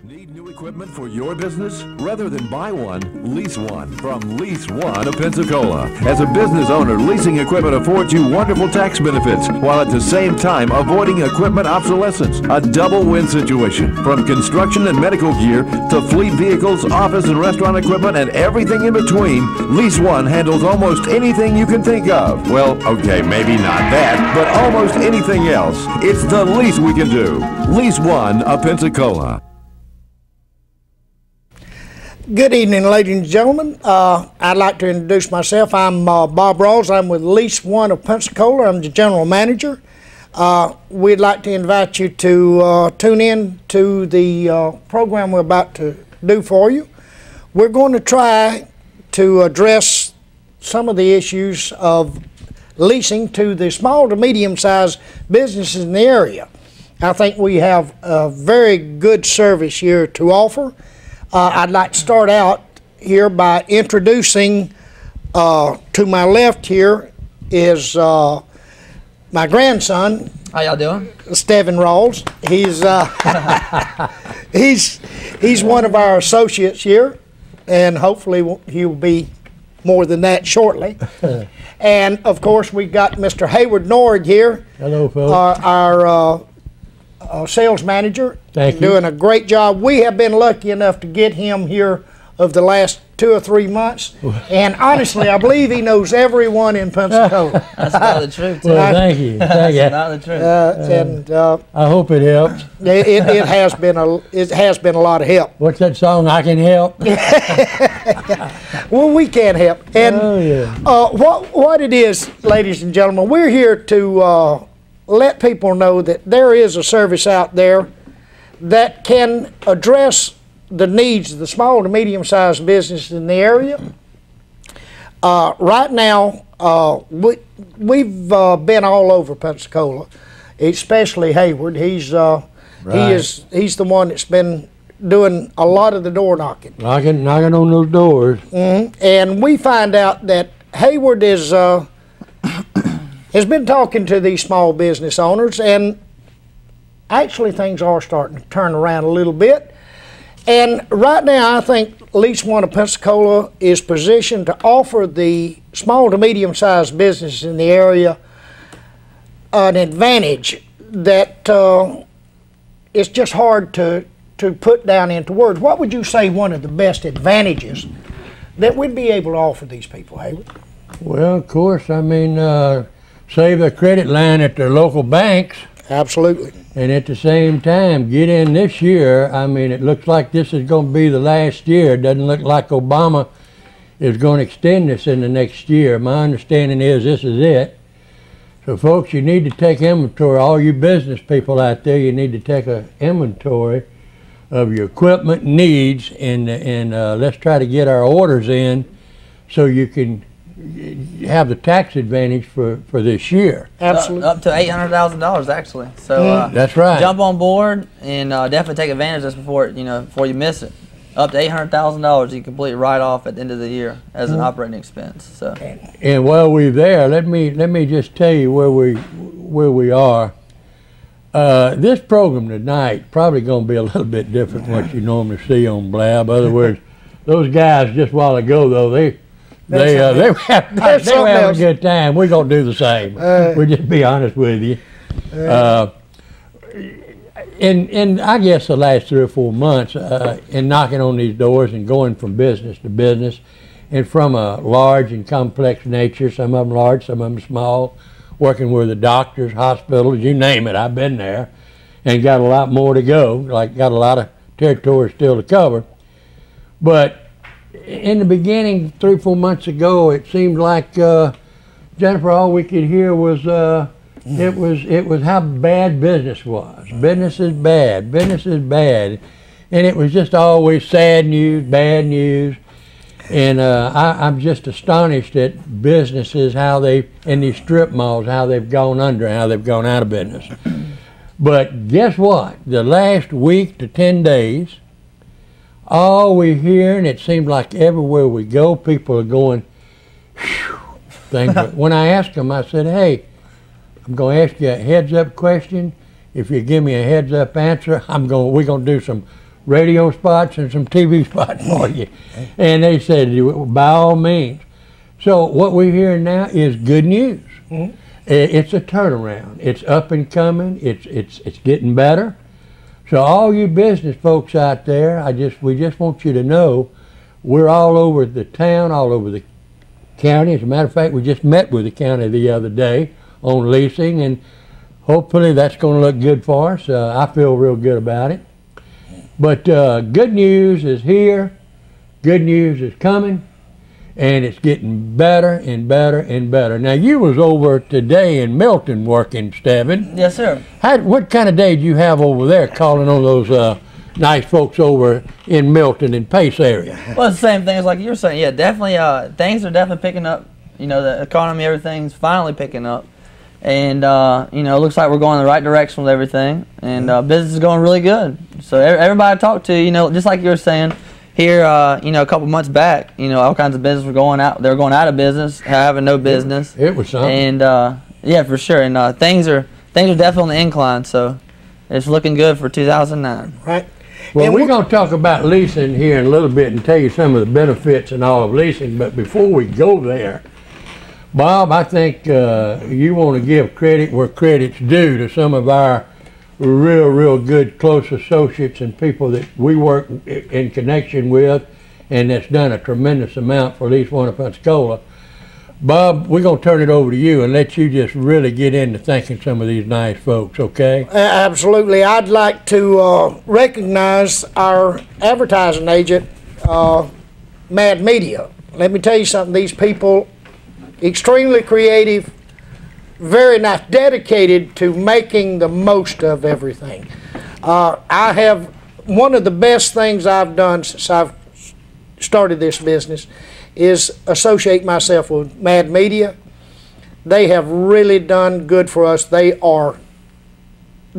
Need new equipment for your business? Rather than buy one, lease one from Lease One of Pensacola. As a business owner, leasing equipment affords you wonderful tax benefits while at the same time avoiding equipment obsolescence. A double win situation. From construction and medical gear to fleet vehicles, office and restaurant equipment, and everything in between, Lease One handles almost anything you can think of. Well, okay, maybe not that, but almost anything else. It's the least we can do. Lease One of Pensacola. Good evening, ladies and gentlemen. I'd like to introduce myself. I'm Bob Rawls. I'm with Lease One of Pensacola. I'm the general manager. We'd like to invite you to tune in to the program we're about to do for you. We're going to try to address some of the issues of leasing to the small to medium-sized businesses in the area. I think we have a very good service here to offer. I'd like to start out here by introducing, to my left here is my grandson. How y'all doing? Stephen Rawls. He's one of our associates here, and hopefully he'll be more than that shortly. And of course we got Mr. Hayward Nord here. Hello, folks. Our sales manager. Thank you. Doing a great job. We have been lucky enough to get him here of the last 2 or 3 months, and honestly, I believe he knows everyone in Pensacola. That's about the truth, too. Well, thank you. Thank you. That's about the truth. I hope it helps. It has been a lot of help. What's that song? I Can Help. Well, we can't help. And Oh yeah. what it is, ladies and gentlemen, we're here to let people know that there is a service out there that can address the needs of the small to medium-sized businesses in the area. Right now, we've been all over Pensacola, especially Hayward. He's Right. he's the one that's been doing a lot of the door knocking. Knocking on those doors. And we find out that Hayward is has been talking to these small business owners, and actually things are starting to turn around a little bit. And right now I think Lease One of Pensacola is positioned to offer the small to medium-sized businesses in the area an advantage that it's just hard to put down into words. What would you say one of the best advantages that we'd be able to offer these people, Hayward? Well, of course, I mean, save the credit line at their local banks. Absolutely. And at the same time, get in this year. I mean, it looks like this is going to be the last year. It doesn't look like Obama is going to extend this in the next year. My understanding is this is it. So, folks, you need to take inventory. All you business people out there, you need to take an inventory of your equipment needs, and let's try to get our orders in so you can have the tax advantage for this year. Absolutely. Up to $800,000 actually. So that's right. Jump on board and definitely take advantage of this before you miss it. Up to $800,000 you completely write off at the end of the year as an operating expense. So. And while we're there, let me just tell you where we are. This program tonight probably going to be a little bit different from what you normally see on Blab. In other words, those guys just a while ago though they were having a good time. We're gonna do the same. We'll just be honest with you. In I guess the last 3 or 4 months, in knocking on these doors and going from business to business, and from a large and complex nature, some of them large, some of them small, working with the doctors, hospitals, you name it. I've been there, and got a lot more to go. Got a lot of territory still to cover, but. In the beginning, 3 or 4 months ago, it seemed like Jennifer, all we could hear was it was how bad business was. Business is bad. Business is bad, and it was just always sad news, bad news. And I'm just astonished at businesses how they in these strip malls how they've gone under, how they've gone out of business. But guess what? The last week to 10 days. All we hear, and it seems like everywhere we go, people are going, whew, things. When I asked them, I said, hey, I'm going to ask you a heads-up question. If you give me a heads-up answer, we're going to do some radio spots and some TV spots for you. And they said, by all means. So what we're hearing now is good news. It's a turnaround. It's up and coming. It's getting better. So all you business folks out there, we just want you to know we're all over the town, all over the county. As a matter of fact, we just met with the county the other day on leasing, and hopefully that's going to look good for us. I feel real good about it. But good news is here. Good news is coming. And it's getting better and better and better. Now, you was over today in Milton working, Steven. Yes, sir. What kind of day did you have over there calling on those nice folks over in Milton and Pace area? Well, it's the same thing as like you were saying. Yeah, definitely. Things are definitely picking up. You know, the economy, everything's finally picking up. And, you know, it looks like we're going in the right direction with everything. And business is going really good. So everybody I talk to, you know, just like you were saying, here, you know, a couple months back, you know, all kinds of business were going out. They were going out of business, having no business. It was something. And yeah, for sure. And things are definitely on the incline. So it's looking good for 2009. Right. Well, we're going to talk about leasing here in a little bit and tell you some of the benefits and all of leasing. But before we go there, Bob, I think you want to give credit where credit's due to some of our real good close associates and people that we work in connection with, and that's done a tremendous amount for Lease One of Pensacola. Bob, we're going to turn it over to you and let you just really get into thanking some of these nice folks, okay? Absolutely. I'd like to recognize our advertising agent, Mad Media. Let me tell you something. These people, extremely creative, very nice, dedicated to making the most of everything. I have one of the best things I've done since I've started this business is associate myself with Mad Media. They have really done good for us. They are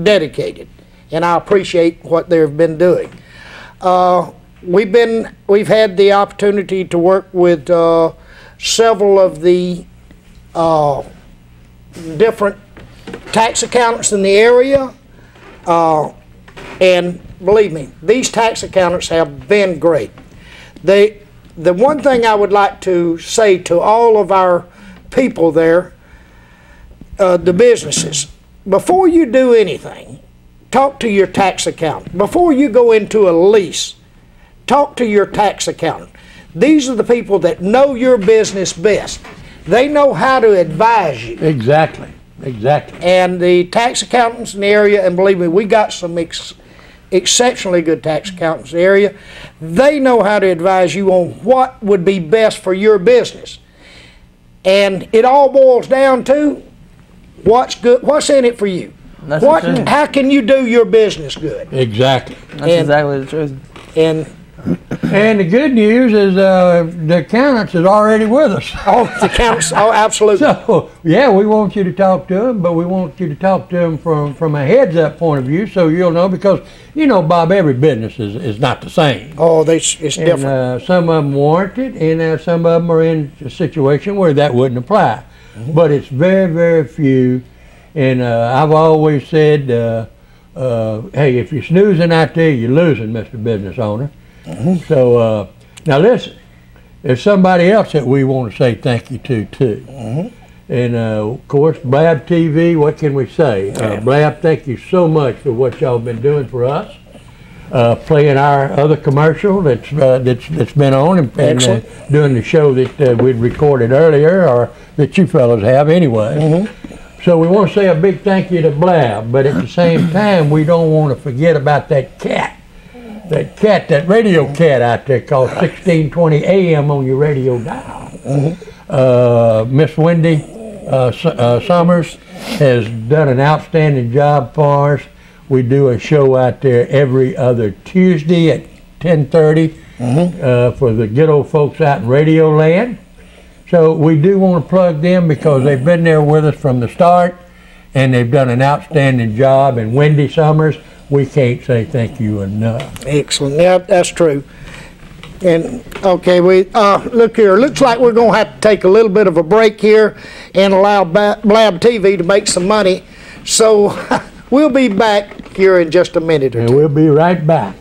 dedicated, and I appreciate what they've been doing. We've had the opportunity to work with several of the different tax accountants in the area, and believe me, these tax accountants have been great. The one thing I would like to say to all of our people there, the businesses, before you do anything, talk to your tax accountant. Before you go into a lease, talk to your tax accountant. These are the people that know your business best. They know how to advise you. Exactly. And the tax accountants in the area, and believe me, we got some exceptionally good tax accountants in the area. They know how to advise you on what would be best for your business. And it all boils down to what's good, what's in it for you. How can you do your business good? Exactly. That's exactly the truth. And the good news is the accountants is already with us. Oh, the accountants, oh, absolutely. So, yeah, we want you to talk to them, but we want you to talk to them from a heads-up point of view so you'll know, because, you know, Bob, every business is not the same. Oh, it's different. And, some of them warranted, and some of them are in a situation where that wouldn't apply. But it's very few, and I've always said, hey, if you're snoozing out there, you're losing, Mr. Business Owner. So now listen, there's somebody else that we want to say thank you to too. And of course, Blab TV, what can we say? Blab, thank you so much for what y'all been doing for us. Playing our other commercial that's been on, and doing the show that we'd recorded earlier, or that you fellows have anyway. So we want to say a big thank you to Blab, but at the same time, we don't want to forget about that cat. That radio cat out there called 1620 AM on your radio dial. Miss Wendy Summers has done an outstanding job for us. We do a show out there every other Tuesday at 10:30 for the good old folks out in Radio Land. So we do want to plug them because they've been there with us from the start, and they've done an outstanding job. And Wendy Summers, we can't say thank you enough. Excellent. Yeah, that's true. And okay, we look here. Looks like we're going to have to take a little bit of a break here and allow Blab TV to make some money. So we'll be back here in just a minute or two. And we'll be right back.